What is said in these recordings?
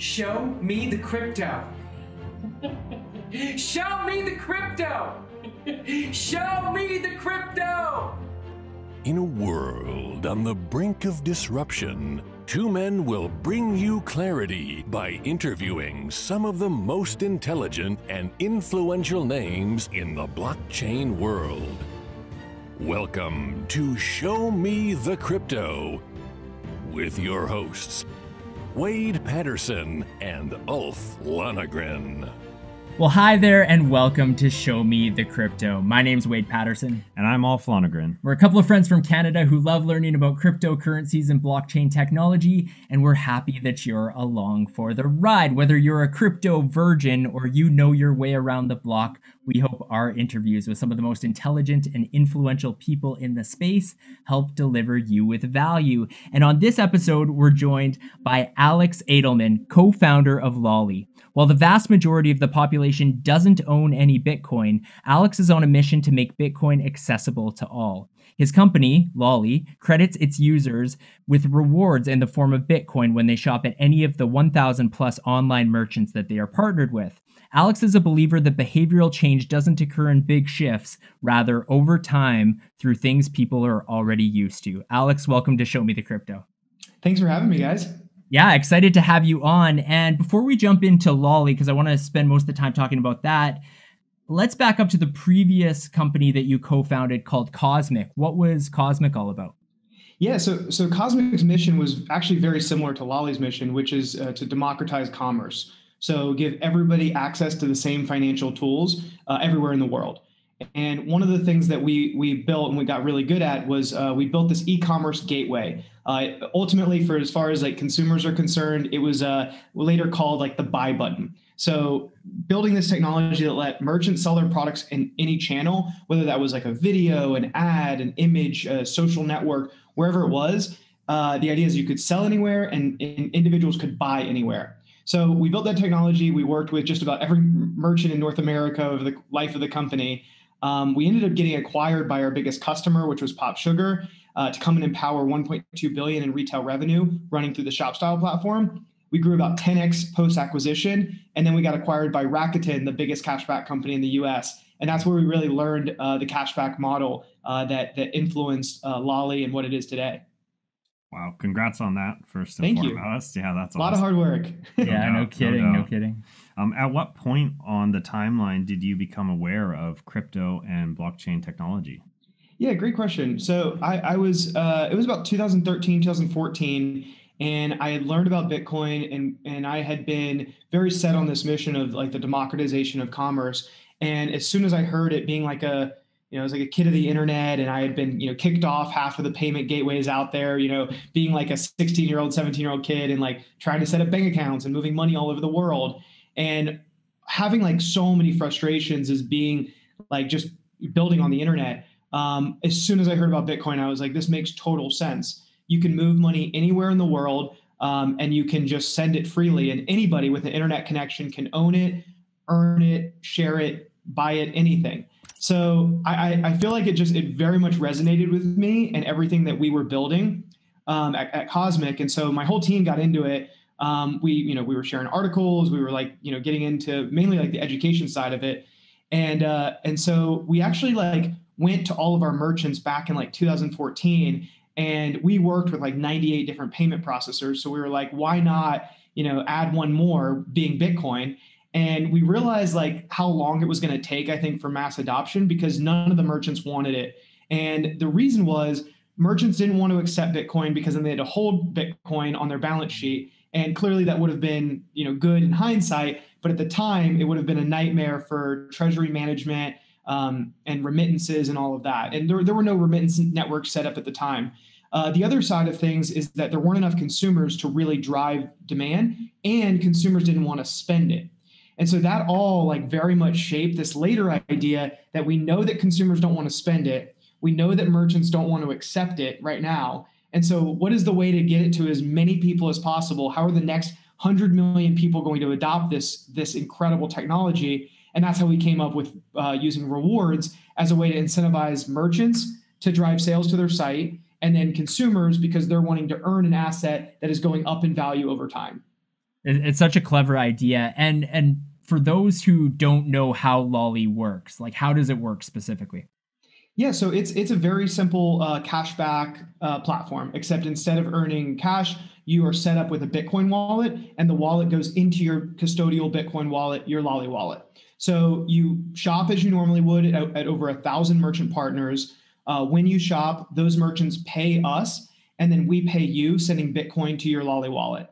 Show me the crypto. Show me the crypto. Show me the crypto. In a world on the brink of disruption, two men will bring you clarity by interviewing some of the most intelligent and influential names in the blockchain world. Welcome to Show Me the Crypto with your hosts, Wade Patterson and Ulf Lonergan. Well, hi there and welcome to Show Me the Crypto. My name's Wade Patterson. And I'm Ulf Lonergan. We're a couple of friends from Canada who love learning about cryptocurrencies and blockchain technology, and we're happy that you're along for the ride. Whether you're a crypto virgin or you know your way around the block, we hope our interviews with some of the most intelligent and influential people in the space help deliver you with value. And on this episode, we're joined by Alex Adelman, co-founder of Lolli. While the vast majority of the population doesn't own any Bitcoin, Alex is on a mission to make Bitcoin accessible to all. His company, Lolli, credits its users with rewards in the form of Bitcoin when they shop at any of the 1,000 plus online merchants that they are partnered with. Alex is a believer that behavioral change doesn't occur in big shifts, rather over time through things people are already used to. Alex, welcome to Show Me the Crypto. Thanks for having me, guys. Yeah, excited to have you on. And before we jump into Lolli, because I want to spend most of the time talking about that, let's back up to the previous company that you co-founded called Cosmic. What was Cosmic all about? Yeah, so Cosmic's mission was actually very similar to Lolli's mission, which is to democratize commerce. So give everybody access to the same financial tools everywhere in the world. And one of the things that we built and we got really good at was we built this e-commerce gateway. Ultimately, for as far as like consumers are concerned, it was later called like the buy button. So building this technology that let merchants sell their products in any channel, whether that was like a video, an ad, an image, a social network, wherever it was, the idea is you could sell anywhere and individuals could buy anywhere. So we built that technology. We worked with just about every merchant in North America over the life of the company. We ended up getting acquired by our biggest customer, which was Pop Sugar, to come and empower 1.2 billion in retail revenue running through the ShopStyle platform. We grew about 10x post-acquisition, and then we got acquired by Rakuten, the biggest cashback company in the US. And that's where we really learned the cashback model that influenced Lolli and what it is today. Wow, congrats on that, first and foremost. Yeah, that's a lot of hard work. Yeah, no kidding. At what point on the timeline did you become aware of crypto and blockchain technology? Yeah, great question. So I was, it was about 2013, 2014, and I had learned about Bitcoin and I had been very set on this mission of like the democratization of commerce. And as soon as I heard it being like I was like a kid of the internet, and I had been, kicked off half of the payment gateways out there, being like a 16-year-old, 17-year-old kid and like trying to set up bank accounts and moving money all over the world. And having like so many frustrations as being like just building on the internet. As soon as I heard about Bitcoin, I was like, this makes total sense. You can move money anywhere in the world, and you can just send it freely. And anybody with an internet connection can own it, earn it, share it, buy it, anything. So I feel like it very much resonated with me and everything that we were building at Cosmic. And so my whole team got into it. We were sharing articles. We were like, getting into mainly like the education side of it. And so we actually like went to all of our merchants back in like 2014, and we worked with like 98 different payment processors. So we were like, why not, add one more, being Bitcoin? And we realized like how long it was going to take, I think, for mass adoption, because none of the merchants wanted it. And the reason was merchants didn't want to accept Bitcoin because then they had to hold Bitcoin on their balance sheet. And clearly that would have been, good in hindsight. But at the time, it would have been a nightmare for treasury management and remittances and all of that. And there were no remittance networks set up at the time. The other side of things is that there weren't enough consumers to really drive demand, and consumers didn't want to spend it. And so that all like very much shaped this later idea that we know that consumers don't want to spend it. We know that merchants don't want to accept it right now. And so what is the way to get it to as many people as possible? How are the next 100 million people going to adopt this incredible technology? And that's how we came up with using rewards as a way to incentivize merchants to drive sales to their site, and then consumers because they're wanting to earn an asset that is going up in value over time. It's such a clever idea. And for those who don't know how Lolli works, like how does it work specifically? Yeah, so it's a very simple cashback platform, except instead of earning cash, you are set up with a Bitcoin wallet, and the wallet goes into your custodial Bitcoin wallet, your Lolli wallet. So you shop as you normally would at over 1,000 merchant partners. When you shop, those merchants pay us, and then we pay you, sending Bitcoin to your Lolli wallet.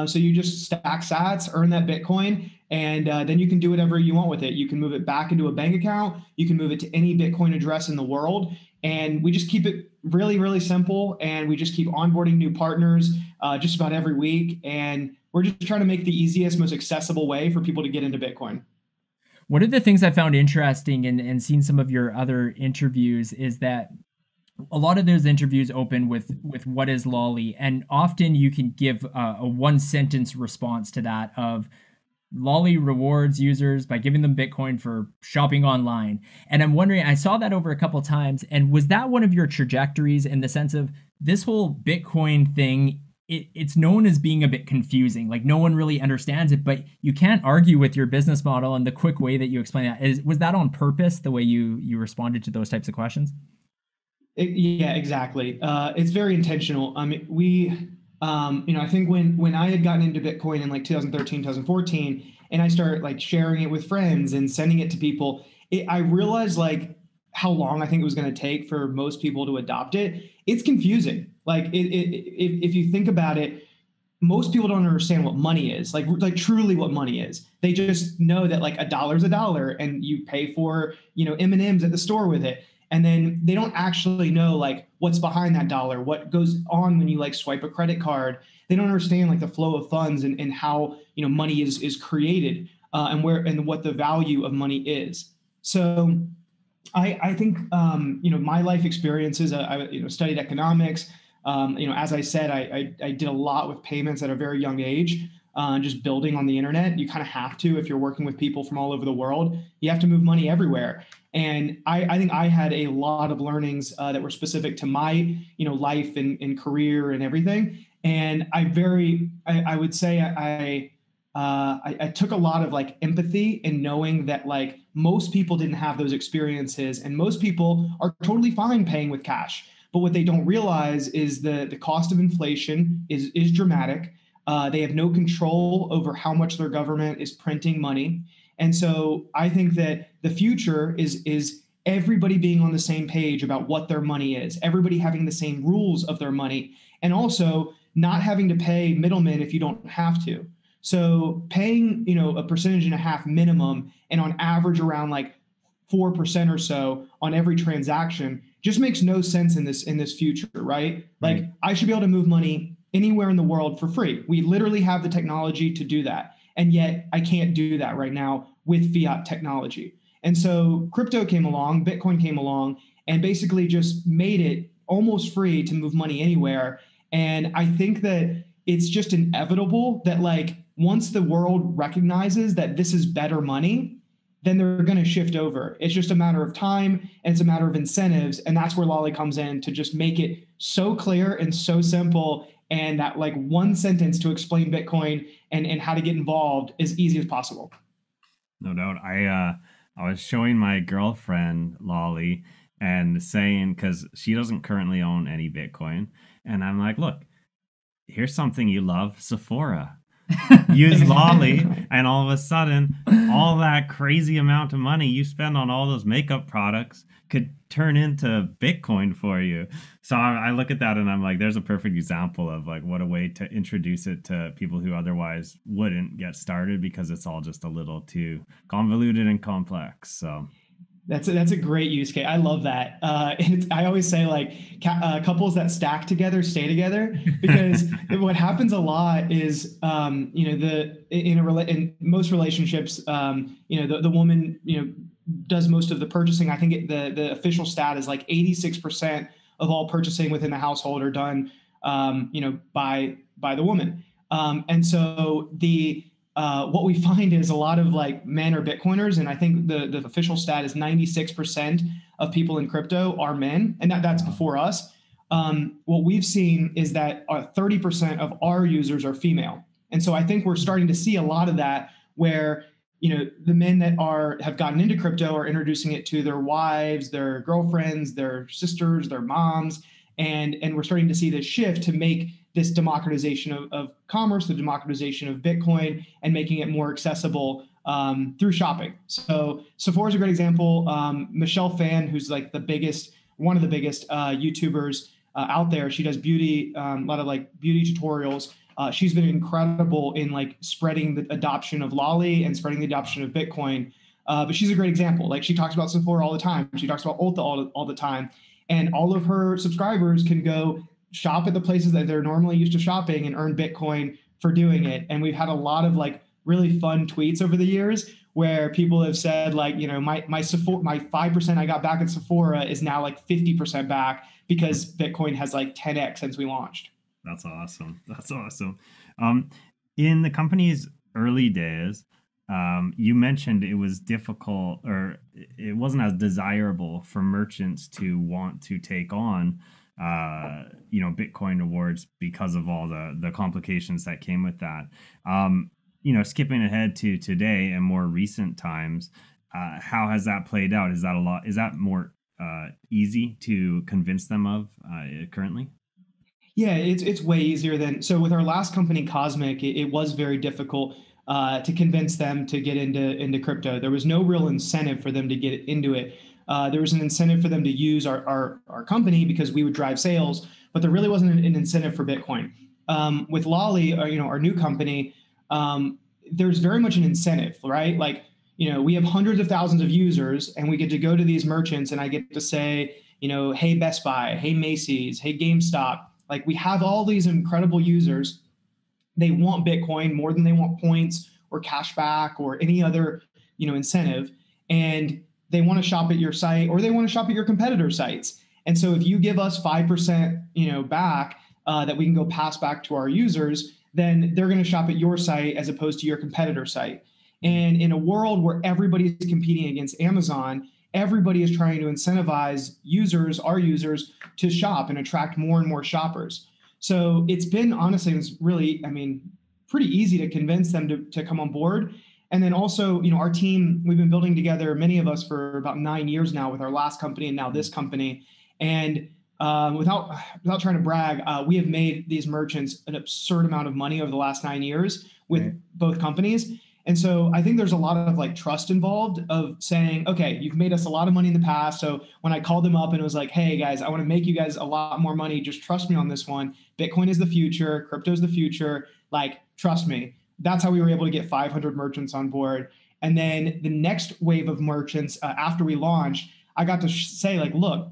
So you just stack sats, earn that Bitcoin, and then you can do whatever you want with it. You can move it back into a bank account. You can move it to any Bitcoin address in the world. And we just keep it really, really simple. And we just keep onboarding new partners just about every week. And we're just trying to make the easiest, most accessible way for people to get into Bitcoin. One of the things I found interesting and seen some of your other interviews is that a lot of those interviews open with what is Lolli, and often you can give a one sentence response to that of Lolli rewards users by giving them Bitcoin for shopping online. And I'm wondering, I saw that over a couple times, and was that one of your trajectories in the sense of this whole Bitcoin thing? It's known as being a bit confusing, like no one really understands it, but you can't argue with your business model and the quick way that you explain that. Was that on purpose, the way you responded to those types of questions? Yeah, exactly. It's very intentional. I mean, I think when I had gotten into Bitcoin in like 2013, 2014, and I started like sharing it with friends and sending it to people, I realized like how long I think it was going to take for most people to adopt it. It's confusing. Like if you think about it, most people don't understand what money is, like truly what money is. They just know that like $1 is $1 and you pay for, M&Ms at the store with it. And then they don't actually know like what's behind that dollar, what goes on when you like swipe a credit card. They don't understand like the flow of funds and how, money is created and what the value of money is. So I think, my life experiences, I studied economics. As I said, I did a lot with payments at a very young age. Just building on the internet. You kind of have to, if you're working with people from all over the world, you have to move money everywhere. And I think I had a lot of learnings that were specific to my, life and career and everything. And I would say I took a lot of like empathy in knowing that like most people didn't have those experiences, and most people are totally fine paying with cash. But what they don't realize is the cost of inflation is dramatic. They have no control over how much their government is printing money. And so I think that the future is everybody being on the same page about what their money is, everybody having the same rules of their money, and also not having to pay middlemen if you don't have to. So paying, a percentage and a half minimum, and on average around like 4% or so on every transaction just makes no sense in this future, right? Like I should be able to move money anywhere in the world for free. We literally have the technology to do that. And yet I can't do that right now with fiat technology. And so crypto came along, Bitcoin came along, and basically just made it almost free to move money anywhere. And I think that it's just inevitable that like once the world recognizes that this is better money, then they're going to shift over. It's just a matter of time, and it's a matter of incentives. And that's where Lolli comes in to just make it so clear and so simple, and that like one sentence to explain Bitcoin and how to get involved as easy as possible. No doubt. I was showing my girlfriend Lolli and saying, because she doesn't currently own any Bitcoin, and I'm like, look, here's something you love, Sephora. Use Lolli, and all of a sudden, all that crazy amount of money you spend on all those makeup products could turn into Bitcoin for you. So I look at that and I'm like, there's a perfect example of like what a way to introduce it to people who otherwise wouldn't get started, because it's all just a little too convoluted and complex. So that's a great use case. I love that. I always say like couples that stack together stay together, because what happens a lot is in most relationships, the woman does most of the purchasing. I think the official stat is like 86% of all purchasing within the household are done by the woman, and so what we find is a lot of like men are Bitcoiners, and I think the official stat is 96% of people in crypto are men, and that's before us. What we've seen is that 30% of our users are female, And so I think we're starting to see a lot of that where, the men that have gotten into crypto are introducing it to their wives, their girlfriends, their sisters, their moms. And we're starting to see this shift to make this democratization of commerce, the democratization of Bitcoin, and making it more accessible through shopping. So Sephora is a great example. Michelle Phan, who's like one of the biggest YouTubers out there. She does beauty, a lot of like beauty tutorials. She's been incredible in like spreading the adoption of Lolli and spreading the adoption of Bitcoin. But she's a great example. Like she talks about Sephora all the time. She talks about Ulta all the time. And all of her subscribers can go shop at the places that they're normally used to shopping and earn Bitcoin for doing it. And we've had a lot of like really fun tweets over the years where people have said like, my 5% I got back at Sephora is now like 50% back because Bitcoin has like 10x since we launched. That's awesome. That's awesome. In the company's early days, you mentioned it was difficult, or it wasn't as desirable for merchants to want to take on, Bitcoin rewards because of all the complications that came with that. Skipping ahead to today and more recent times, how has that played out? Is that more easy to convince them of currently? Yeah, it's way easier so with our last company, Cosmic, it was very difficult to convince them to get into crypto. There was no real incentive for them to get into it. There was an incentive for them to use our company because we would drive sales, but there really wasn't an incentive for Bitcoin. With Lolli, our new company, there's very much an incentive, right? Like, we have hundreds of thousands of users and we get to go to these merchants and I get to say, hey, Best Buy, hey, Macy's, hey, GameStop. Like we have all these incredible users. They want Bitcoin more than they want points or cash back or any other, incentive. And they want to shop at your site or they want to shop at your competitor sites. And so if you give us 5%, back that we can go pass back to our users, then they're going to shop at your site as opposed to your competitor site. And in a world where everybody's competing against Amazon, everybody is trying to incentivize our users to shop and attract more and more shoppers. So it's been, honestly, it's really, pretty easy to convince them to come on board. And then also, our team, we've been building together, many of us, for about 9 years now with our last company and now this company. And without trying to brag, we have made these merchants an absurd amount of money over the last 9 years with both companies. And so I think there's a lot of like trust involved of saying, okay, you've made us a lot of money in the past. So when I called them up and it was like, hey guys, I want to make you guys a lot more money. Just trust me on this one. Bitcoin is the future. Crypto is the future. Like, trust me. That's how we were able to get 500 merchants on board. And then the next wave of merchants after we launched, I got to say like, look,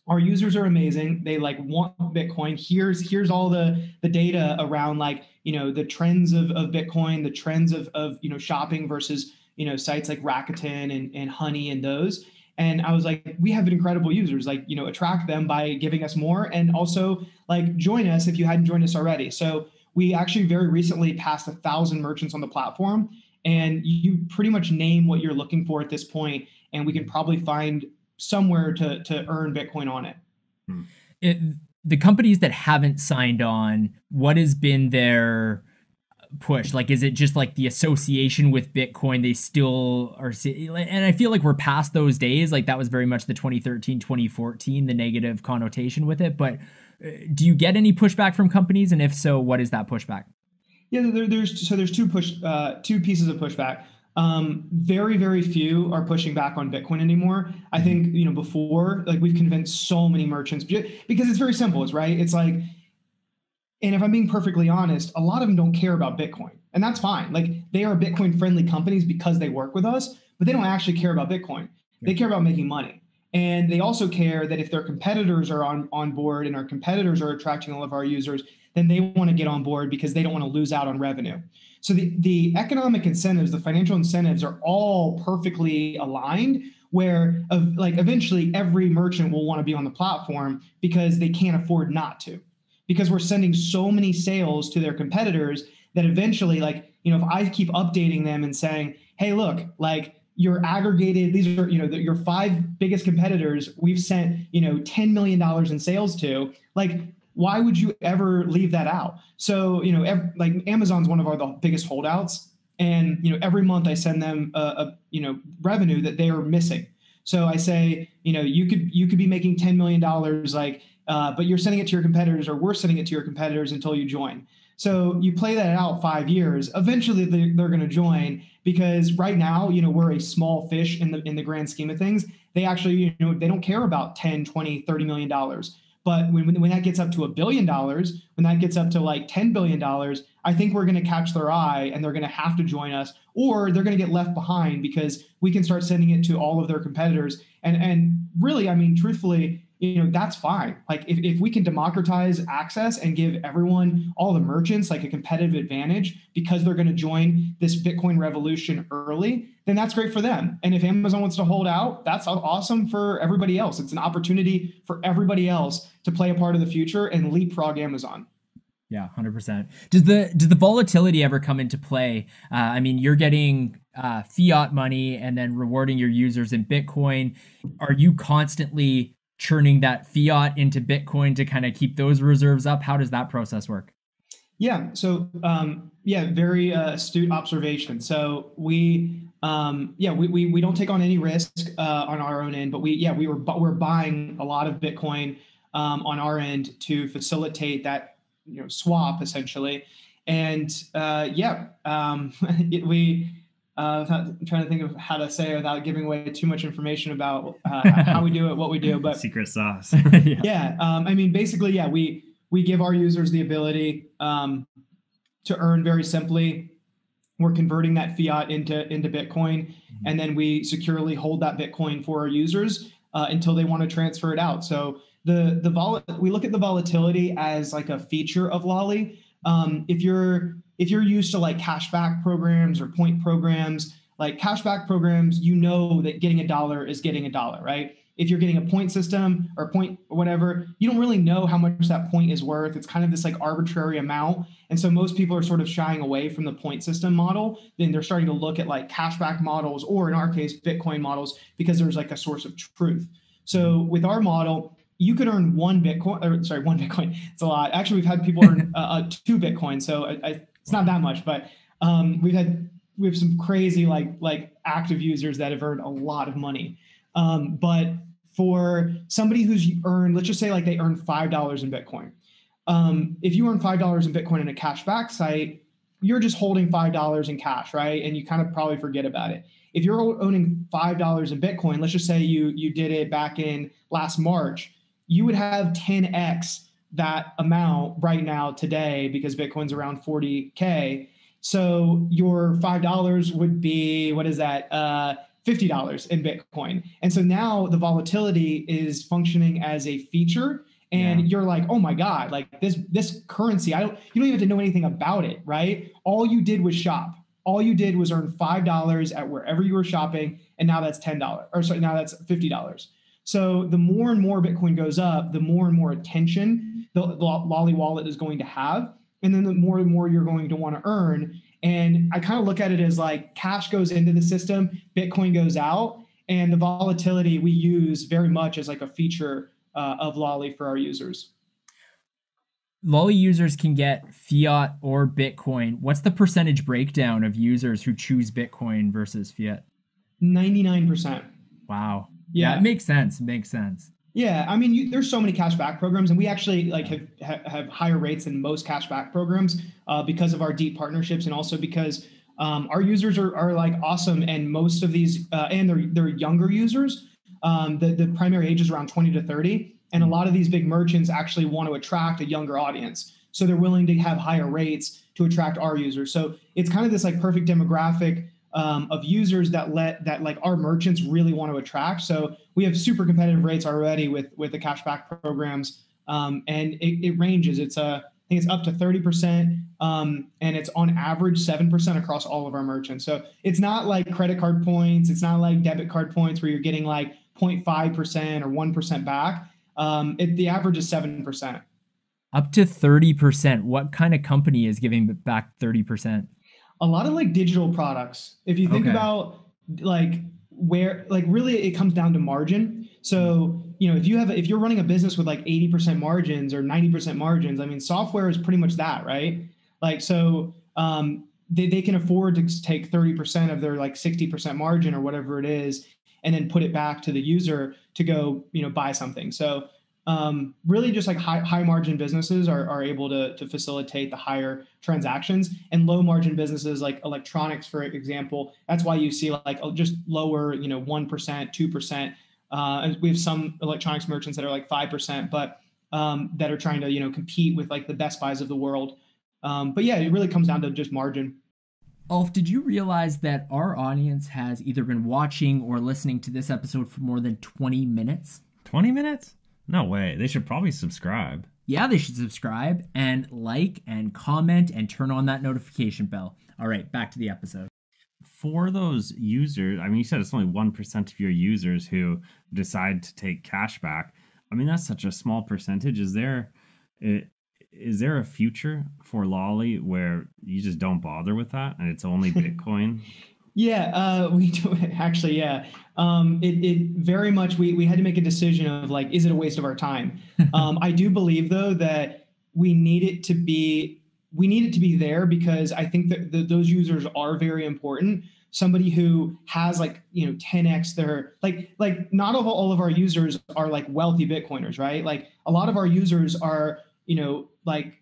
our users are amazing. They like want Bitcoin. Here's all the data around like, the trends of Bitcoin, the trends of shopping versus, sites like Rakuten and Honey and those. And I was like, we have incredible users, like, attract them by giving us more and also like join us if you hadn't joined us already. So we actually very recently passed 1,000 merchants on the platform, and you pretty much name what you're looking for at this point, and we can probably find somewhere to earn Bitcoin on it. The companies that haven't signed on, what has been their push? Like, is it just like the association with Bitcoin? They still are, and I feel like we're past those days. Like that was very much the 2013, 2014, the negative connotation with it. But do you get any pushback from companies? And if so, what is that pushback? Yeah, there's two pieces of pushback. Very, very few are pushing back on Bitcoin anymore. I think, before, like we've convinced so many merchants because it's very simple. It's like, and if I'm being perfectly honest, a lot of them don't care about Bitcoin, and that's fine. Like they are Bitcoin friendly companies because they work with us, but they don't actually care about Bitcoin. They care about making money. And they also care that if their competitors are on board and our competitors are attracting all of our users, then they want to get on board because they don't want to lose out on revenue. So the economic incentives, the financial incentives are all perfectly aligned where eventually every merchant will want to be on the platform because they can't afford not to. Because we're sending so many sales to their competitors that eventually, if I keep updating them and saying, hey, look, like your aggregated, these are, your 5 biggest competitors we've sent, $10 million in sales to, like why would you ever leave that out? So, like Amazon's one of the biggest holdouts. And, every month I send them revenue that they are missing. So I say, you could be making $10 million, but you're sending it to your competitors, or we're sending it to your competitors until you join. So you play that out 5 years. Eventually, they're going to join, because right now, we're a small fish in the grand scheme of things. They actually, they don't care about 10, 20, $30 million. But when that gets up to $1 billion, when that gets up to like $10 billion, I think we're going to catch their eye, and they're going to have to join us, or they're going to get left behind, because we can start sending it to all of their competitors. And really, I mean, truthfully, that's fine. Like if we can democratize access and give everyone, all the merchants, like a competitive advantage because they're going to join this Bitcoin revolution early, then that's great for them. And if Amazon wants to hold out, that's awesome for everybody else. It's an opportunity for everybody else to play a part of the future and leapfrog Amazon. Yeah, 100%. Does the volatility ever come into play? I mean, you're getting fiat money and then rewarding your users in Bitcoin. Are you constantly churning that fiat into Bitcoin to kind of keep those reserves up? How does that process work? Yeah. So, very astute observation. So we don't take on any risk on our own end, but we're buying a lot of Bitcoin on our end to facilitate that swap essentially. And I'm trying to think of how to say it without giving away too much information about how we do it, what we do, but secret sauce. I mean, basically, we give our users the ability to earn very simply. We're converting that fiat into Bitcoin, and then we securely hold that Bitcoin for our users until they want to transfer it out. So we look at the volatility as like a feature of Lolli. If you're used to like cashback programs or point programs, like cashback programs, that getting $1 is getting $1, right? If you're getting a point system or point or whatever, you don't really know how much that point is worth. It's kind of this like arbitrary amount. And so most people are sort of shying away from the point system model. Then they're starting to look at like cashback models, or in our case, Bitcoin models, because there's like a source of truth. So with our model, you could earn one Bitcoin. It's a lot. Actually, we've had people earn 2 Bitcoin. So it's not that much, but we have some crazy like active users that have earned a lot of money. But for somebody who's earned, let's just say like they earn $5 in Bitcoin. If you earn $5 in Bitcoin in a cashback site, you're just holding $5 in cash, right? And you kind of probably forget about it. If you're owning $5 in Bitcoin, let's just say you did it back in last March, you would have 10x that amount right now today, because Bitcoin's around 40K. So your $5 would be, what is that? $50 in Bitcoin. And so now the volatility is functioning as a feature, and you're like, oh my God, like this currency, you don't even have to know anything about it, right? All you did was shop. All you did was earn $5 at wherever you were shopping, and now that's now that's $50. So the more and more Bitcoin goes up, the more and more attention the Lolli wallet is going to have, and then the more and more you're going to want to earn. And I kind of look at it as like cash goes into the system, Bitcoin goes out, and the volatility we use very much as like a feature of Lolli for our users. Lolli users can get fiat or Bitcoin. What's the percentage breakdown of users who choose Bitcoin versus fiat? 99%. Wow. Yeah, it makes sense. Yeah, I mean, there's so many cashback programs, and we actually like have higher rates than most cashback programs because of our deep partnerships, and also because our users are like awesome, and most of these and they're younger users. The primary age is around 20 to 30, and a lot of these big merchants actually want to attract a younger audience, so they're willing to have higher rates to attract our users. So it's kind of this like perfect demographic of users that like our merchants really want to attract. So we have super competitive rates already with the cashback programs, and it ranges. I think it's up to 30%, and it's on average 7% across all of our merchants. So it's not like credit card points. It's not like debit card points where you're getting like 0.5% or 1% back. The average is 7%. Up to 30%. What kind of company is giving back 30%? A lot of like digital products. If you think about like where, like really it comes down to margin. So if you're running a business with like 80% margins or 90% margins, I mean, software is pretty much that, right? Like, so they can afford to take 30% of their like 60% margin or whatever it is, and then put it back to the user to go, buy something. So really just like high margin businesses are able to facilitate the higher transactions, and low margin businesses like electronics, for example, that's why you see like just lower, 1%, 2%. And we have some electronics merchants that are like 5%, but that are trying to, compete with like the Best Buys of the world. But yeah, it really comes down to just margin. Ulf, did you realize that our audience has either been watching or listening to this episode for more than 20 minutes? 20 minutes? No way. They should probably subscribe. Yeah, they should subscribe and like and comment and turn on that notification bell. All right, back to the episode. For those users, I mean, you said it's only 1% of your users who decide to take cash back. I mean, that's such a small percentage. Is there a future for Lolli where you just don't bother with that and it's only Bitcoin? Yeah, we do actually. Yeah, it very much. We had to make a decision of like, is it a waste of our time? I do believe though that we need it to be there, because I think that those users are very important. Somebody who has like 10x their like not all of our users are like wealthy Bitcoiners, right? Like a lot of our users are like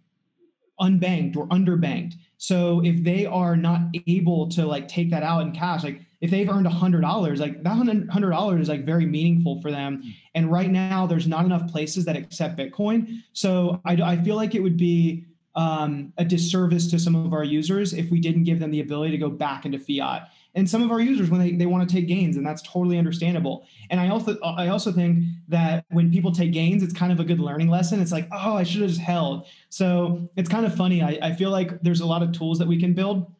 unbanked or underbanked. So if they are not able to like take that out in cash, like if they've earned $100, like that $100 is like very meaningful for them. And right now there's not enough places that accept Bitcoin. So I feel like it would be a disservice to some of our users if we didn't give them the ability to go back into fiat. And some of our users, when they want to take gains, and that's totally understandable. And I also think that when people take gains, it's kind of a good learning lesson. It's like, oh, I should have just held. So it's kind of funny. I feel like there's a lot of tools that we can build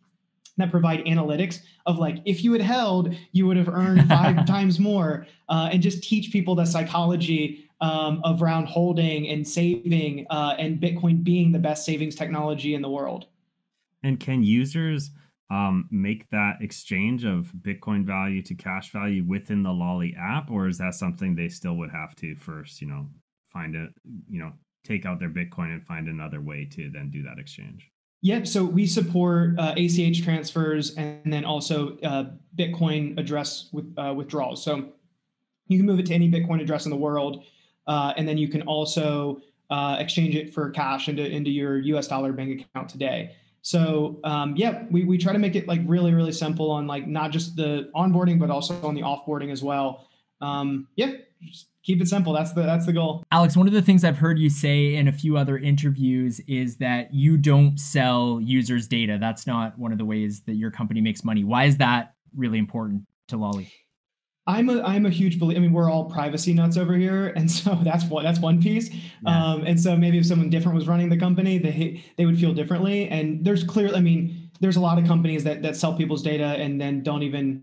that provide analytics of like, if you had held, you would have earned 5 times more, and just teach people the psychology of around holding and saving, and Bitcoin being the best savings technology in the world. And can users make that exchange of Bitcoin value to cash value within the Lolli app, or is that something they still would have to first, find take out their Bitcoin and find another way to then do that exchange? Yep. So we support ACH transfers and then also Bitcoin address withdrawals. So you can move it to any Bitcoin address in the world, and then you can also exchange it for cash into your US dollar bank account today. So we try to make it like really, really simple on like not just the onboarding, but also on the offboarding as well. Just keep it simple. That's the goal. Alex, one of the things I've heard you say in a few other interviews is that you don't sell users' data. That's not one of the ways that your company makes money. Why is that really important to Lolli? I'm a huge believer. I mean, we're all privacy nuts over here, and so that's one piece. Yeah. And so maybe if someone different was running the company, they would feel differently. And there's a lot of companies that sell people's data and then don't even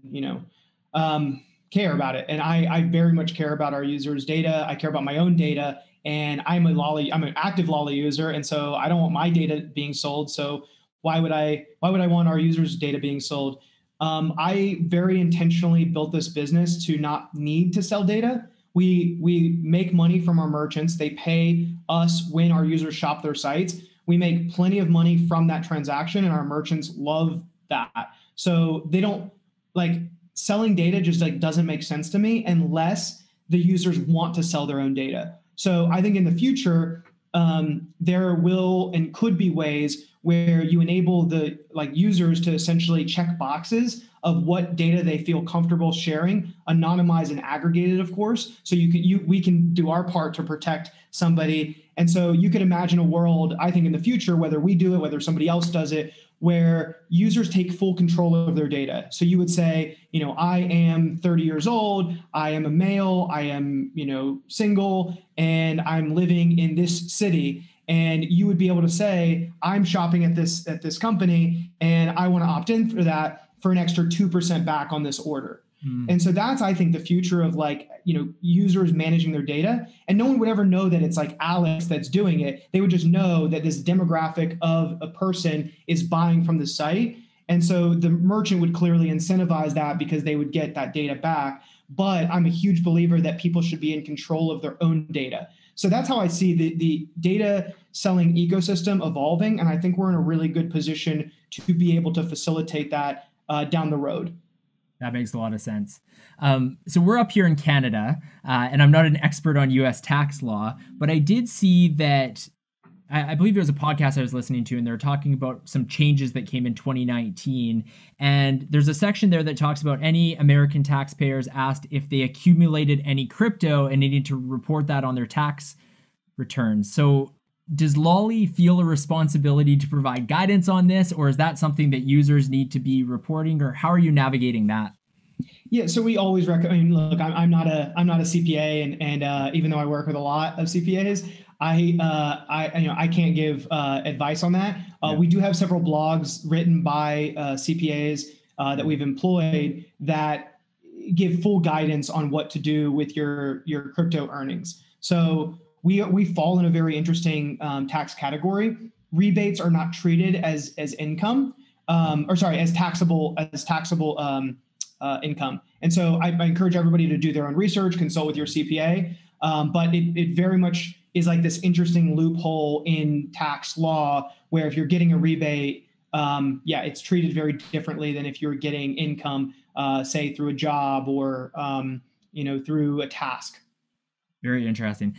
care about it. And I very much care about our users' data. I care about my own data, and I'm an active Lolli user, and so I don't want my data being sold. So why would I want our users' data being sold? I very intentionally built this business to not need to sell data. We make money from our merchants. They pay us when our users shop their sites. We make plenty of money from that transaction, and our merchants love that. So they don't like selling data just like doesn't make sense to me unless the users want to sell their own data. So I think in the future, there will and could be ways where you enable the users to essentially check boxes of what data they feel comfortable sharing, anonymized and aggregated, of course. So we can do our part to protect somebody. And so you could imagine a world, I think in the future, whether we do it, whether somebody else does it, where users take full control of their data. So you would say, I am 30 years old, I am a male, I am, single, and I'm living in this city. And you would be able to say, I'm shopping at this company, and I want to opt in for that for an extra 2% back on this order. And so that's, I think, the future of users managing their data. And no one would ever know that it's like Alex that's doing it. They would just know that this demographic of a person is buying from the site. And so the merchant would clearly incentivize that because they would get that data back. but I'm a huge believer that people should be in control of their own data. So that's how I see the data selling ecosystem evolving. And I think we're in a really good position to be able to facilitate that down the road. That makes a lot of sense. So we're up here in Canada, and I'm not an expert on US tax law, but I did see that I believe there was a podcast I was listening to, and they were talking about some changes that came in 2019. And there's a section there that talks about any American taxpayers asked if they accumulated any crypto and needed to report that on their tax returns. So does Lolli feel a responsibility to provide guidance on this, or is that something that users need to be reporting, or how are you navigating that? Yeah, so we always recommend. Look, I'm not a CPA, and even though I work with a lot of CPAs, I can't give advice on that. We do have several blogs written by CPAs that we've employed that give full guidance on what to do with your crypto earnings. So we fall in a very interesting tax category. Rebates are not treated as income, as taxable income. And so I encourage everybody to do their own research, consult with your CPA. But it very much is like this interesting loophole in tax law where if you're getting a rebate, it's treated very differently than if you're getting income, say through a job or through a task. Very interesting.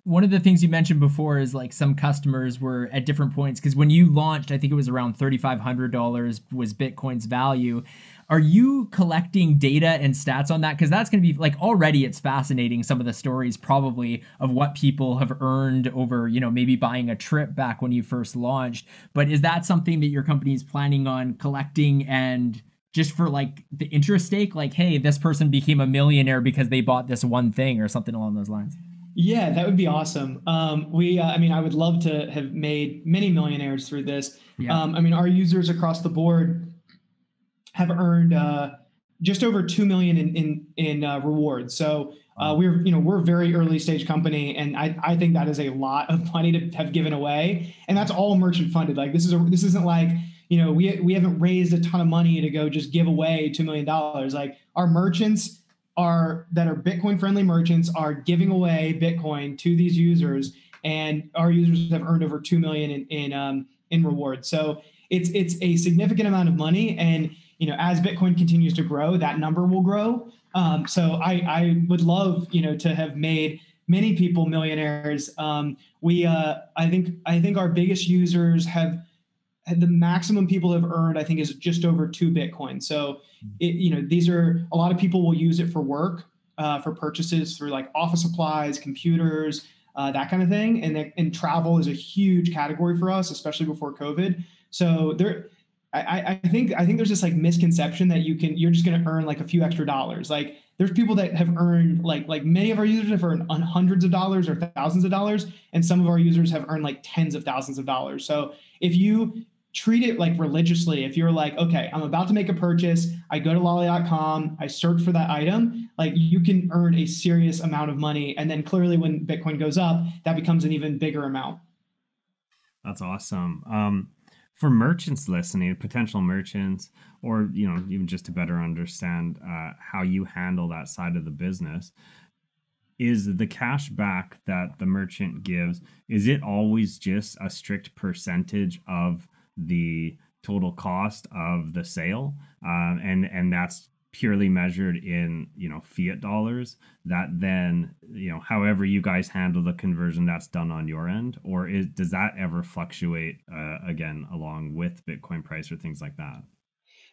One of the things you mentioned before is like some customers were at different points, because when you launched, I think it was around $3,500 was Bitcoin's value. Are you collecting data and stats on that? Because that's going to be like, already it's fascinating, some of the stories probably of what people have earned over, maybe buying a trip back when you first launched. But is that something that your company is planning on collecting, and just for like the interest stake, like, hey, this person became a millionaire because they bought this one thing or something along those lines? Yeah, that would be awesome. I would love to have made many millionaires through this. Yeah. Our users across the board have earned just over 2 million in rewards. So we're a very early stage company, and I think that is a lot of money to have given away, and that's all merchant funded. Like this isn't like, we haven't raised a ton of money to go just give away $2 million. Like our merchants that are Bitcoin friendly merchants are giving away Bitcoin to these users, and our users have earned over 2 million in rewards. So it's a significant amount of money, and as Bitcoin continues to grow, that number will grow. So I would love to have made many people millionaires. I think our biggest users have the maximum people have earned, I think, is just over 2 Bitcoin. So, these are, a lot of people will use it for work, for purchases through like office supplies, computers, that kind of thing. And travel is a huge category for us, especially before COVID. So I think there's this like misconception that you're just going to earn like a few extra dollars. Like there's people that have earned like many of our users have earned hundreds of dollars or thousands of dollars. And some of our users have earned like tens of thousands of dollars. So if you treat it like religiously, if you're like, okay, I'm about to make a purchase, I go to lolli.com, I search for that item, like you can earn a serious amount of money. And then clearly when Bitcoin goes up, that becomes an even bigger amount. That's awesome. For merchants listening, potential merchants, or even just to better understand how you handle that side of the business, is the cash back that the merchant gives, is it always just a strict percentage of the total cost of the sale, and that's purely measured in fiat dollars, that then however you guys handle the conversion, that's done on your end? Or does that ever fluctuate again along with Bitcoin price or things like that?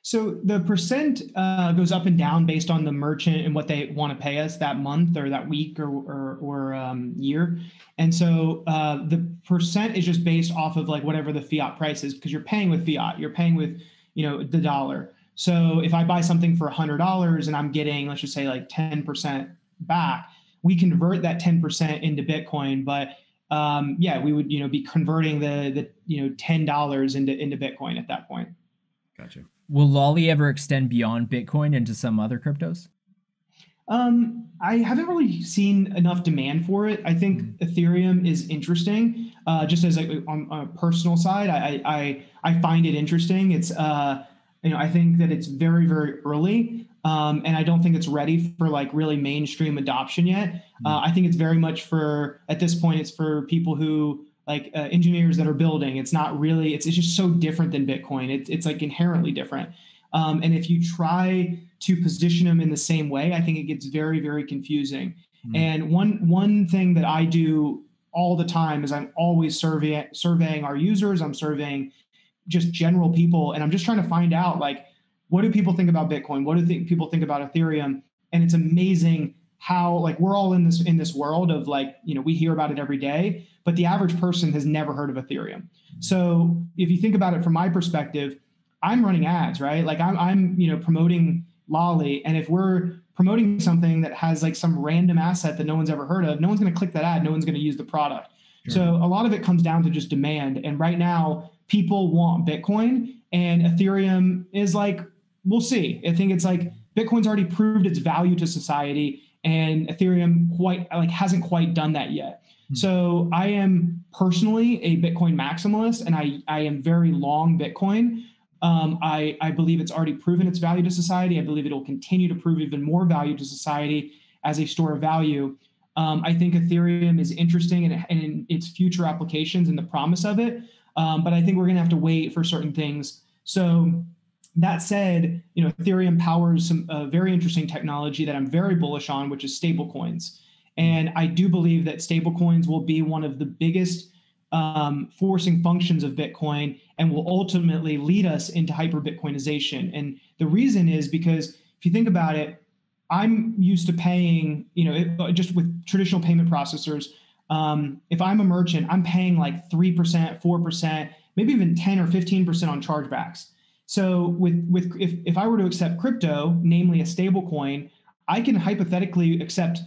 So the percent goes up and down based on the merchant and what they want to pay us that month or that week or year. And so the percent is just based off of like whatever the fiat price is, because you're paying with fiat, you're paying with the dollar. So if I buy something for $100 and I'm getting, let's just say like 10% back, we convert that 10% into Bitcoin. But we would be converting the $10 into Bitcoin at that point. Gotcha. Will Lolli ever extend beyond Bitcoin into some other cryptos? I haven't really seen enough demand for it. I think Ethereum is interesting. Just as on a personal side, I find it interesting. It's I think that it's very, very early. And I don't think it's ready for like really mainstream adoption yet. I think it's very much at this point, it's for people who like engineers that are building. It's not really, it's just so different than Bitcoin. It's like inherently different. And if you try to position them in the same way, I think it gets very, very confusing. And one thing that I do all the time is I'm always surveying our users. I'm surveying just general people, and I'm just trying to find out, like, what do people think about Bitcoin? What do people think about Ethereum? And it's amazing how, like, we're all in this world of, like, we hear about it every day, but the average person has never heard of Ethereum. So if you think about it from my perspective, I'm running ads, right? Like I'm promoting Lolli, and if we're promoting something that has like some random asset that no one's ever heard of, no one's going to click that ad, no one's going to use the product. Sure. So a lot of it comes down to just demand. And right now, people want Bitcoin, and Ethereum is like, we'll see. I think it's like Bitcoin's already proved its value to society, and Ethereum hasn't quite done that yet. So I am personally a Bitcoin maximalist, and I am very long Bitcoin. I believe it's already proven its value to society. I believe it will continue to prove even more value to society as a store of value. I think Ethereum is interesting in its future applications and the promise of it. But I think we're going to have to wait for certain things. So that said, Ethereum powers some very interesting technology that I'm very bullish on, which is stablecoins. And I do believe that stablecoins will be one of the biggest forcing functions of Bitcoin, and will ultimately lead us into hyper-Bitcoinization. And the reason is because if you think about it, I'm used to paying, just with traditional payment processors. If I'm a merchant, I'm paying like 3%, 4%, maybe even 10 or 15% on chargebacks. So if I were to accept crypto, namely a stable coin, I can hypothetically accept,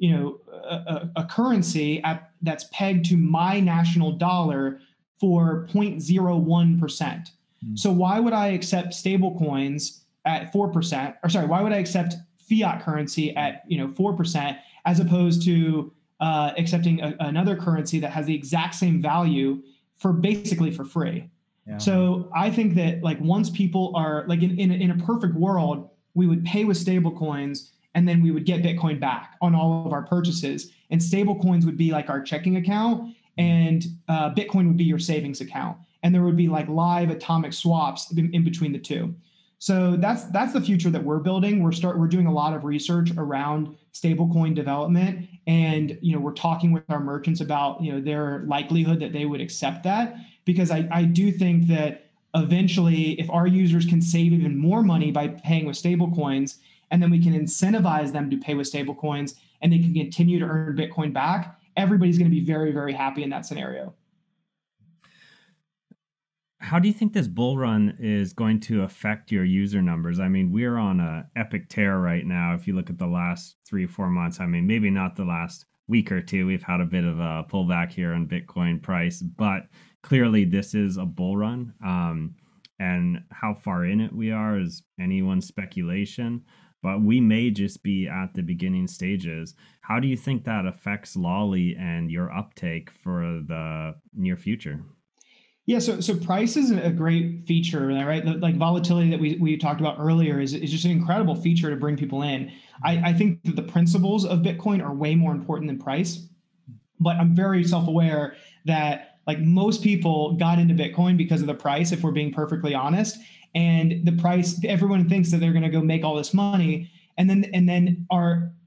a currency that's pegged to my national dollar for 0.01%. So why would I accept stable coins at 4%? Or sorry, why would I accept fiat currency at 4% as opposed to accepting another currency that has the exact same value for basically for free? Yeah. So I think that, like, once people are like in a perfect world, we would pay with stable coins, and then we would get Bitcoin back on all of our purchases. And stable coins would be like our checking account, and Bitcoin would be your savings account. And there would be like live atomic swaps in between the two. So that's the future that we're building. We're doing a lot of research around stablecoin development, and we're talking with our merchants about their likelihood that they would accept that, because I do think that eventually, if our users can save even more money by paying with stablecoins, and then we can incentivize them to pay with stablecoins, and they can continue to earn Bitcoin back, everybody's going to be very, very happy in that scenario. How do you think this bull run is going to affect your user numbers? I mean, we're on an epic tear right now. If you look at the last 3 or 4 months, I mean, maybe not the last week or two, we've had a bit of a pullback here on Bitcoin price, but clearly this is a bull run. And how far in it we are is anyone's speculation, but we may just be at the beginning stages. How do you think that affects Lolli and your uptake for the near future? Yeah, so price is a great feature, right? Like volatility that we talked about earlier is just an incredible feature to bring people in. I think that the principles of Bitcoin are way more important than price, but I'm very self-aware that, like, most people got into Bitcoin because of the price, if we're being perfectly honest. And the price, everyone thinks that they're going to go make all this money. And then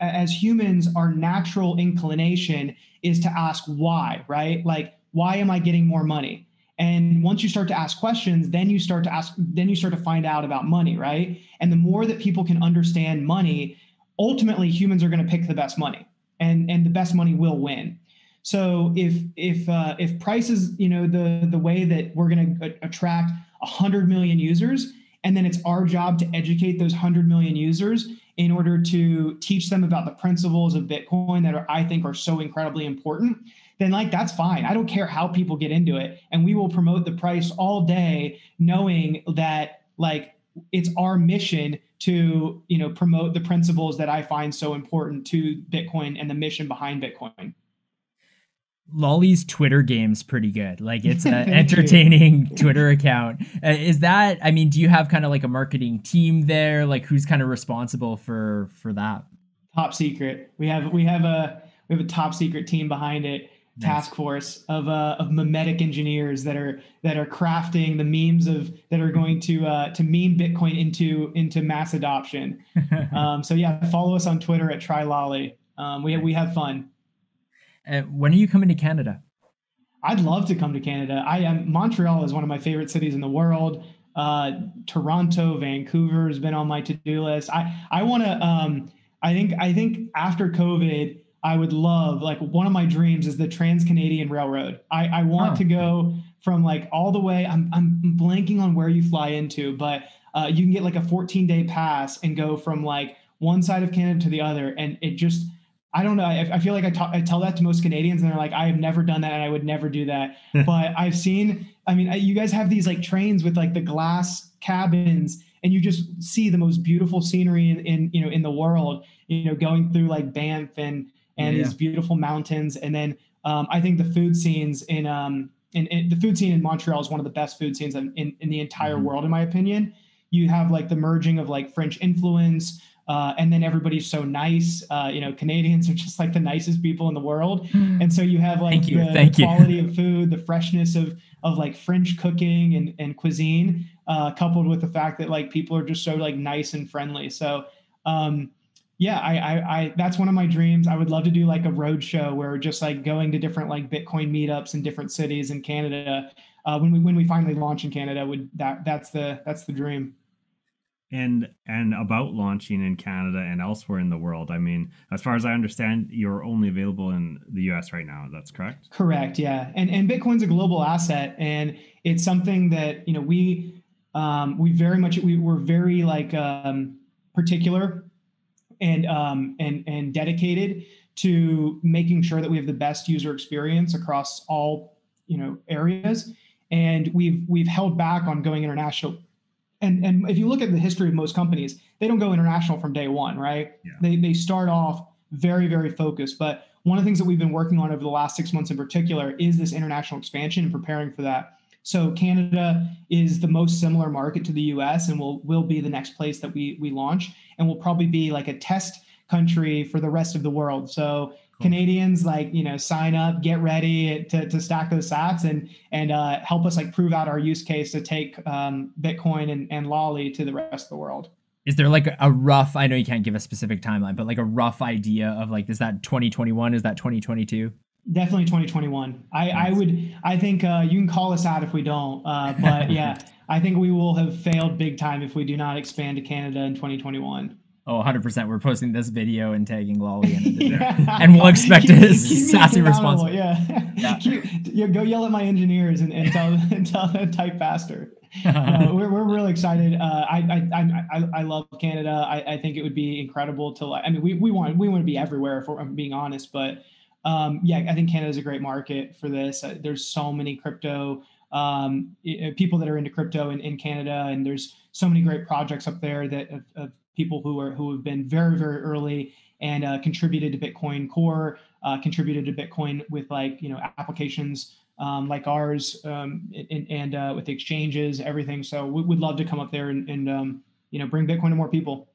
as humans, our natural inclination is to ask why, right? Like, why am I getting more money? And once you start to ask questions, then you start to find out about money, right? And the more that people can understand money, ultimately humans are going to pick the best money, and the best money will win. So if price is the way that we're going to attract 100 million users, and then it's our job to educate those 100 million users in order to teach them about the principles of Bitcoin that I think are so incredibly important, then, like, that's fine. I don't care how people get into it. And we will promote the price all day, knowing that, like, it's our mission to, promote the principles that I find so important to Bitcoin and the mission behind Bitcoin. Lolli's Twitter game's pretty good. Like it's an entertaining Twitter account. Is that, I mean, do you have kind of like a marketing team there? Like who's kind of responsible for that? Top secret. We have a top secret team behind it. Nice. Task force of mimetic engineers that are crafting the memes that are going to meme Bitcoin into mass adoption. So yeah, follow us on Twitter at @TryLolli. We have fun. When are you coming to Canada? I'd love to come to Canada. Montreal is one of my favorite cities in the world. Toronto, Vancouver has been on my to-do list. I want to. I think after COVID, I would love, like, one of my dreams is the Trans-Canadian Railroad. I want to go from like all the way. I'm blanking on where you fly into, but you can get like a 14-day pass and go from like one side of Canada to the other, and it just. I don't know. I feel like I tell that to most Canadians and they're like, I have never done that and I would never do that. But I've seen, I mean, you guys have these like trains with like the glass cabins and you just see the most beautiful scenery in the world, going through like Banff and these beautiful mountains. And then I think the food scenes in the food scene in Montreal is one of the best food scenes in the entire world, in my opinion. You have like the merging of like French influence, and then everybody's so nice. Canadians are just like the nicest people in the world. And so you have like the quality of food, the freshness of like French cooking and cuisine, coupled with the fact that like people are just so like nice and friendly. So, I that's one of my dreams. I would love to do like a road show where we're just like going to different like Bitcoin meetups in different cities in Canada. When we finally launch in Canada, that's the dream. And about launching in Canada and elsewhere in the world, I mean, as far as I understand, you're only available in the US right now. That's correct? Correct, yeah. And Bitcoin's a global asset, and it's something that we're very like particular and dedicated to making sure that we have the best user experience across all areas. And we've held back on going international. And if you look at the history of most companies, they don't go international from day one, right? Yeah. They start off very, very focused. But one of the things that we've been working on over the last 6 months in particular is this international expansion and preparing for that. So Canada is the most similar market to the US and will be the next place that we launch, and will probably be like a test country for the rest of the world. So Canadians, like, sign up, get ready to stack those sats and help us like prove out our use case to take Bitcoin and Lolli to the rest of the world. Is there like a rough, I know you can't give a specific timeline, but like a rough idea of like, is that 2021? Is that 2022? Definitely 2021. I think you can call us out if we don't, but yeah, I think we will have failed big time if we do not expand to Canada in 2021. Oh, 100%. We're posting this video and tagging Lolli in it. And we'll expect a sassy response. Yeah. Go yell at my engineers and tell them to type faster. We're really excited. I love Canada. I think it would be incredible to, I mean, we want to be everywhere, if I'm being honest, but I think Canada is a great market for this. There's so many crypto people that are into crypto in Canada, and there's so many great projects up there that of people who have been very, very early and contributed to Bitcoin Core, contributed to Bitcoin with like applications like ours, and with the exchanges, everything. So we would love to come up there and bring Bitcoin to more people.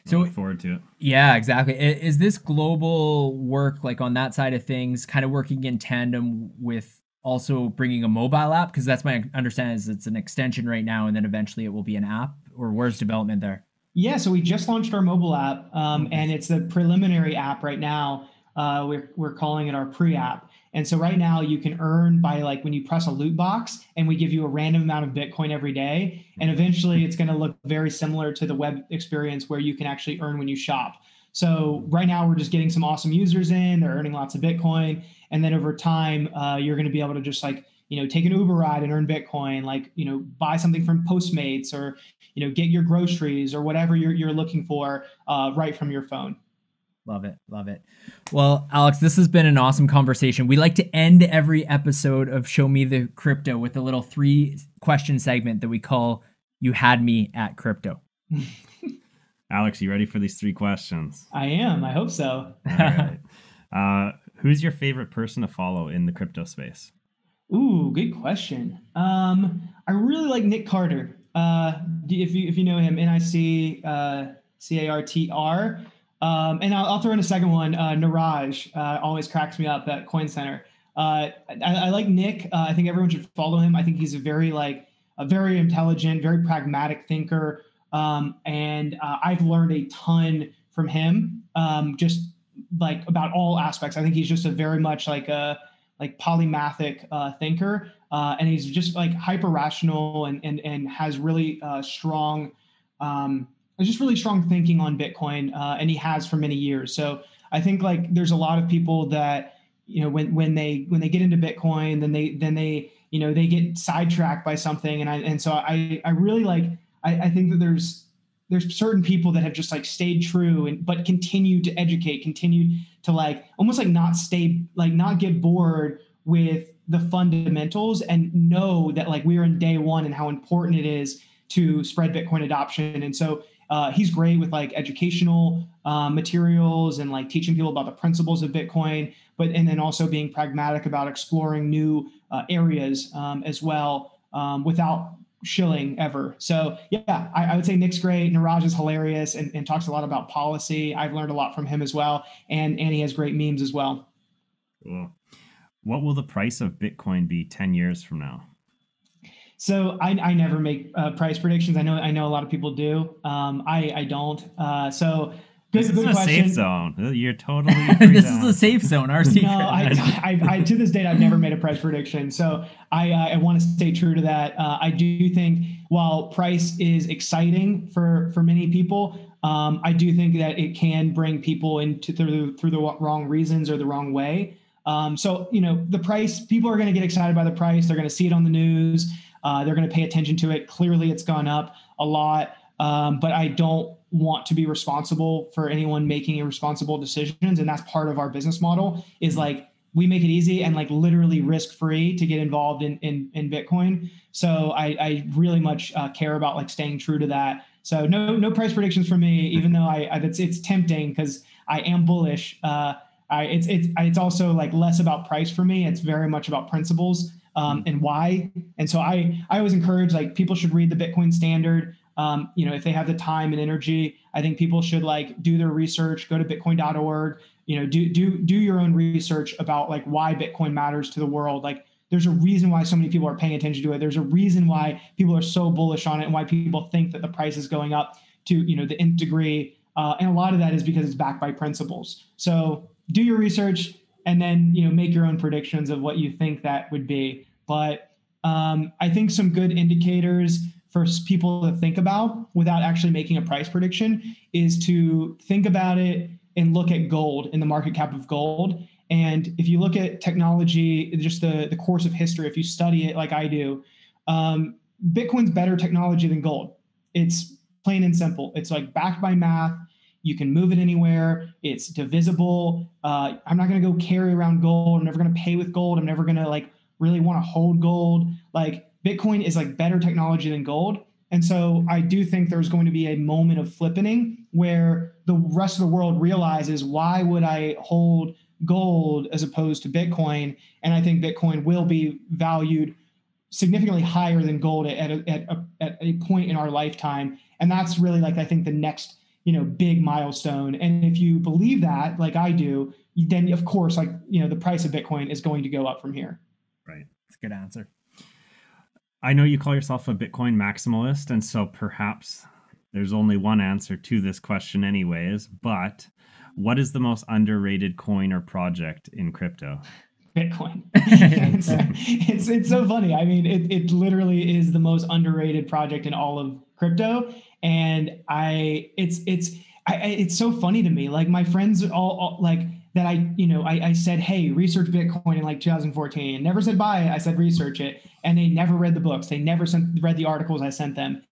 So look forward to it. Yeah, exactly. Is this global work, like on that side of things, kind of working in tandem with also bringing a mobile app? Because that's my understanding, is it's an extension right now, and then eventually it will be an app. Or where's development there? Yeah, so we just launched our mobile app, and it's the preliminary app right now. We're calling it our pre-app. And so right now you can earn by like when you press a loot box, and we give you a random amount of Bitcoin every day. And eventually it's going to look very similar to the web experience where you can actually earn when you shop. So right now we're just getting some awesome users in, they're earning lots of Bitcoin. And then over time, you're going to be able to just like, take an Uber ride and earn Bitcoin, like, buy something from Postmates, or, get your groceries or whatever you're looking for right from your phone. Love it. Love it. Well, Alex, this has been an awesome conversation. We like to end every episode of Show Me the Crypto with a little 3-question segment that we call You Had Me at Crypto. Alex, you ready for these 3 questions? I am. I hope so. All right. Who's your favorite person to follow in the crypto space? Ooh, good question. I really like Nick Carter. If you know him, NICCARTR. And I'll throw in a second one. Niraj always cracks me up at Coin Center. I like Nick. I think everyone should follow him. I think he's a very intelligent, very pragmatic thinker. And I've learned a ton from him, just like about all aspects. I think he's just a very much like a polymathic thinker, and he's just like hyper rational and has really strong, just really strong thinking on Bitcoin, and he has for many years. So I think like there's a lot of people that when they get into Bitcoin, then they they get sidetracked by something, and so I really like I think that there's certain people that have just like stayed true but continue to educate, continue to like almost like not get bored with the fundamentals and know that like we're in day one and how important it is to spread Bitcoin adoption. And so he's great with like educational materials and like teaching people about the principles of Bitcoin, and then also being pragmatic about exploring new areas as well, without shilling ever. So yeah, I would say Nick's great. Niraj is hilarious and talks a lot about policy. I've learned a lot from him as well. And he has great memes as well. Cool. What will the price of Bitcoin be 10 years from now? So I never make price predictions. I know a lot of people do. I don't. So This is a question. safe zone. You're totally this is a safe zone. Our secret. No, I to this date I've never made a price prediction. So I want to stay true to that. I do think while price is exciting for many people, I do think that it can bring people into through the wrong reasons or the wrong way. So the price, people are going to get excited by the price. They're going to see it on the news. They're going to pay attention to it. Clearly, it's gone up a lot. But I don't want to be responsible for anyone making irresponsible decisions. And that's part of our business model is like, we make it easy and like literally risk-free to get involved in Bitcoin. So I really much care about like staying true to that. So no price predictions for me, even though it's tempting because I am bullish. It's also like less about price for me. It's very much about principles and why. And so I always encourage like people should read the Bitcoin Standard. If they have the time and energy, I think people should like do their research, go to bitcoin.org, do your own research about like why Bitcoin matters to the world. Like there's a reason why so many people are paying attention to it. There's a reason why people are so bullish on it and why people think that the price is going up to, the nth degree. And a lot of that is because it's backed by principles. So do your research and then, make your own predictions of what you think that would be. But I think some good indicators for people to think about without actually making a price prediction is to think about it and look at gold and the market cap of gold. And if you look at technology, just the course of history, if you study it like I do, Bitcoin's better technology than gold. It's plain and simple. It's like backed by math. You can move it anywhere. It's divisible. I'm not going to go carry around gold. I'm never going to pay with gold. I'm never going to like really want to hold gold. Like Bitcoin is like better technology than gold. And so I do think there's going to be a moment of flippening where the rest of the world realizes, why would I hold gold as opposed to Bitcoin? And I think Bitcoin will be valued significantly higher than gold at a point in our lifetime. And that's really like, I think the next, big milestone. And if you believe that, like I do, then of course, like, the price of Bitcoin is going to go up from here. Right. That's a good answer. I know you call yourself a Bitcoin maximalist, and so perhaps there's only one answer to this question anyways, but what is the most underrated coin or project in crypto? Bitcoin. it's so funny. I mean, it literally is the most underrated project in all of crypto. And it's so funny to me. Like my friends all like that I said, hey, research Bitcoin in like 2014, and never said buy it. I said, research it. And they never read the books. They never read the articles I sent them.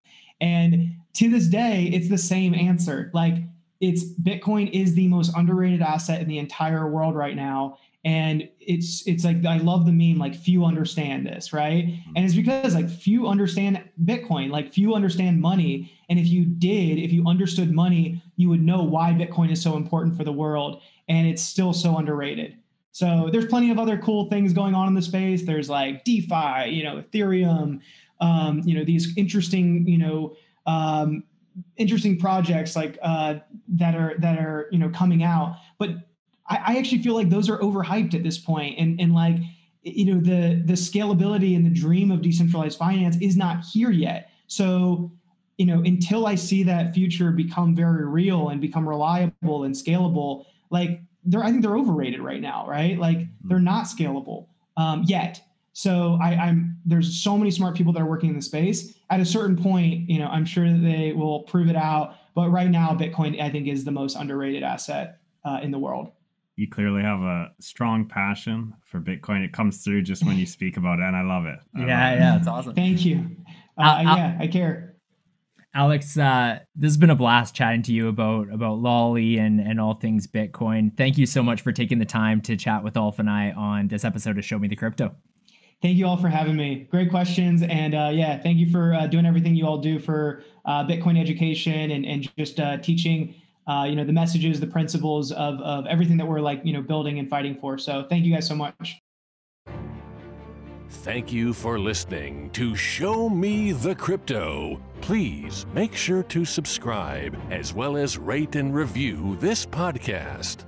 And to this day, it's the same answer. Like Bitcoin is the most underrated asset in the entire world right now. And it's like, I love the meme, like few understand this, right? And it's because like few understand Bitcoin, like few understand money. And if you understood money, you would know why Bitcoin is so important for the world. And it's still so underrated. So there's plenty of other cool things going on in the space. There's like DeFi, you know, Ethereum, you know, these interesting, you know, interesting projects like that are you know coming out. But I actually feel like those are overhyped at this point, and like, you know, the scalability and the dream of decentralized finance is not here yet. So, you know, until I see that future become very real and become reliable and scalable, like I think they're overrated right now, right? Like they're not scalable yet. So there's so many smart people that are working in the space. At a certain point, you know, I'm sure that they will prove it out. But right now, Bitcoin, I think, is the most underrated asset in the world. You clearly have a strong passion for Bitcoin. It comes through just when you speak about it, and I love it. Yeah, it's awesome. Thank you. Yeah, I care. Alex, this has been a blast chatting to you about Lolli and all things Bitcoin. Thank you so much for taking the time to chat with Ulf and I on this episode of Show Me the Crypto. Thank you all for having me. Great questions. And yeah, thank you for doing everything you all do for Bitcoin education and just teaching, you know, the messages, the principles of everything that we're like, you know, building and fighting for. So thank you guys so much. Thank you for listening to Show Me the Crypto. Please make sure to subscribe as well as rate and review this podcast.